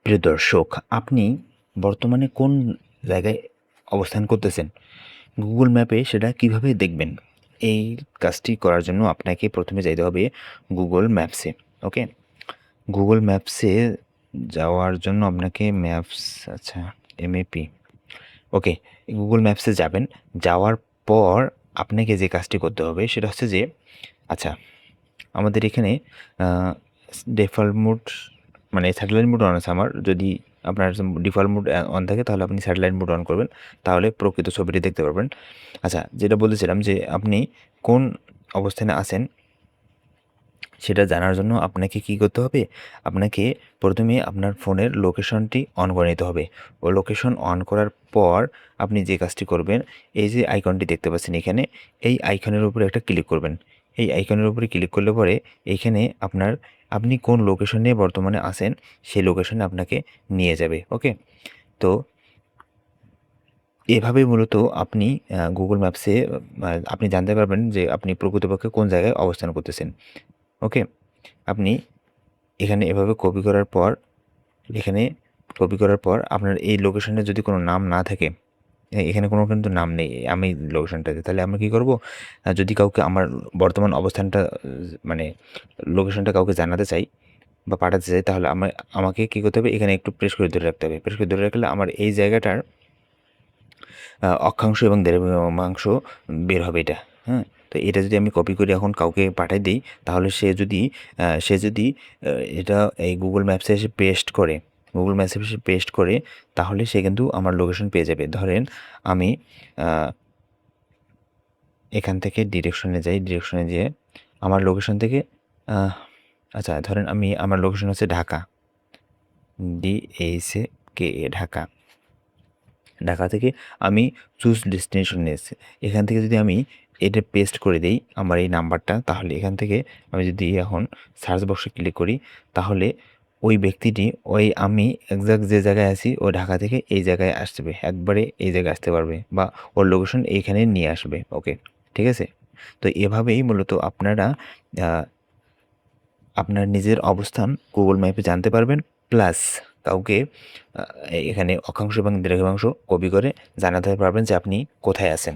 প্রিয় দর্শক, আপনি বর্তমানে কোন জায়গায় অবস্থান করতেছেন? গুগল ম্যাপে সেটা কিভাবে দেখবেন? এই কাজটি করার জন্য আপনাকে প্রথমে যাইতে হবে গুগল ম্যাপসে। ওকে? গুগল ম্যাপসে যাওয়ার জন্য আপনাকে আচ্ছা, এমএপি। ওকে, গুগল ম্যাপসে যাবেন। যাওয়ার পর আপনাকে যে কাজটি করতে হবে সেটা হচ্ছে যে, আচ্ছা, আমাদের এখানে আ ডিফল্ট মোড মানে স্যাটেলাইট মোড অন আছে আমার। যদি আপনার ডিফল্ট মোড অন থাকে তাহলে আপনি স্যাটেলাইট মোড অন করবেন। তাহলে প্রকৃত ছবিটি দেখতে পারবেন। আচ্ছা, যেটা বলতেছিলাম যে আপনি কোন অবস্থানে আছেন সেটা জানার জন্য আপনাকে কি করতে হবে? আপনাকে প্রথমে আপনার ফোনের লোকেশনটি অন করে নিতে হবে। ও লোকেশন অন করার পর আপনি যে কাজটি করবেন, এই যে আইকনটি দেখতে পাচ্ছেন এখানে, এই আইকনের উপরে একটা ক্লিক করবেন। এই আইকনের উপরে ক্লিক করলে পরে এইখানে আপনি কোন লোকেশনে বর্তমানে আছেন, সেই লোকেশনে আপনাকে নিয়ে যাবে। ওকে? তো এভাবেই মূলত আপনি গুগল ম্যাপসে আপনি জানতে পারবেন যে আপনি প্রকৃতপক্ষে কোন জায়গায় অবস্থান করতেছেন। ওকে? আপনি এখানে এভাবে এখানে কপি করার পর আপনার এই লোকেশনে যদি কোনো নাম না থাকে, এখানে কোনো কিন্তু নাম নেই আমি লোকেশনটাতে। তাহলে আমরা কি করব? যদি কাউকে আমার বর্তমান অবস্থানটা মানে লোকেশনটা কাউকে জানাতে চাই বা পাঠাতে চাই, তাহলে আমাকে কি করতে হবে? এখানে একটু প্রেস করে ধরে রাখতে হবে। প্রেস করে ধরে রাখলে আমার এই জায়গাটার অক্ষাংশ এবং দ্রব্যাংশ বের হবে এটা, হ্যাঁ? তো এটা যদি আমি কপি করে এখন কাউকে পাঠাই দেই, তাহলে সে যদি এটা এই গুগল ম্যাপসে এসে পেস্ট করে, তাহলে সে কিন্তু আমার লোকেশন পেয়ে যাবে। ধরেন আমি আ এখান থেকে ডিরেকশনে যেয়ে আমার লোকেশন থেকে আহ আচ্ছা, ধরেন আমার লোকেশন হচ্ছে ঢাকা। DHKA ঢাকা। ঢাকা থেকে আমি চুজ ডেস্টিনেশন এসেছি। এখান থেকে যদি আমি এটা পেস্ট করে দেই আমার এই নাম্বারটা, তাহলে এখান থেকে আমি যদি এখন সার্চ বক্সে ক্লিক করি, তাহলে ওই ব্যক্তিটি আমি এক্সাক্ট যে জায়গায় আছি ও ঢাকা থেকে এই জায়গায় আসবে। একবারে এই জায়গায় আসতে পারবে বা ওর লোকেশন এইখানে নিয়ে আসবে। ওকে, ঠিক আছে? তো এভাবেই মূলত আপনারা আ আপনার নিজের অবস্থান গুগল ম্যাপে জানতে পারবেন। প্লাস কাউকে আ এখানে অক্ষাংশ এবং দ্রব্যাংশ কপি করে জানাতে পারবেন যে আপনি কোথায় আছেন।